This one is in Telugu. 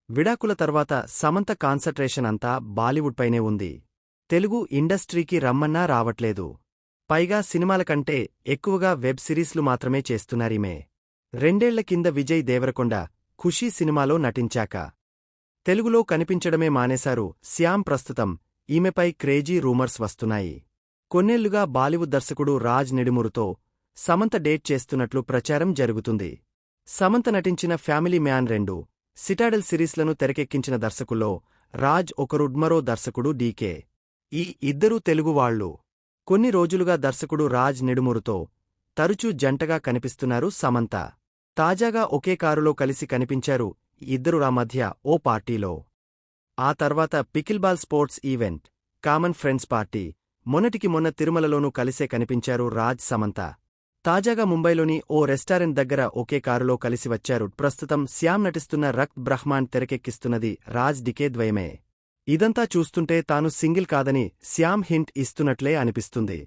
విడాకుల తర్వాత సమంత కాన్సంట్రేషన్ అంతా బాలీవుడ్ పైనే ఉంది. తెలుగు ఇండస్ట్రీకి రమ్మన్నా రావట్లేదు. పైగా సినిమాల కంటే ఎక్కువగా వెబ్ సిరీస్లు మాత్రమే చేస్తున్నారీమే. 2 ఏళ్ల కింద విజయ్ దేవరకొండ ఖుషీ సినిమాలో నటించాక తెలుగులో కనిపించడమే మానేశారు శ్యామ్. ప్రస్తుతం ఈమెపై క్రేజీ రూమర్స్ వస్తున్నాయి. కొన్నేళ్లుగా బాలీవుడ్ దర్శకుడు రాజ్ నిడుమురుతో సమంత డేట్ చేస్తున్నట్లు ప్రచారం జరుగుతుంది. సమంత నటించిన ఫ్యామిలీ మ్యాన్ 2, సిటాడెల్ సిరీస్లను తెరకెక్కించిన దర్శకుల్లో రాజ్ ఒకరు. మరో దర్శకుడు డీకే. ఈ ఇద్దరూ తెలుగువాళ్లు. కొన్ని రోజులుగా దర్శకుడు రాజ్ నిడుమురుతో తరచూ జంటగా కనిపిస్తున్నారు సమంత. తాజాగా ఒకే కారులో కలిసి కనిపించారు ఇద్దరు ఆ మధ్య ఓ పార్టీలో. ఆ తర్వాత pickleball sports event, common friends party, మొన్నటికి మొన్న తిరుమలలోనూ కలిసే కనిపించారు రాజ్ సమంత. తాజాగా ముంబైలోని ఓ రెస్టారెంట్ దగ్గర ఒకే కారులో కలిసి వచ్చారు. ప్రస్తుతం శ్యామ్ నటిస్తున్న రక్త్ బ్రహ్మాండ్ తెరకెక్కిస్తున్నది రాజ్ డికే ద్వయమే. ఇదంతా చూస్తుంటే తాను సింగిల్ కాదని శ్యామ్ హింట్ ఇస్తున్నట్లే అనిపిస్తుంది.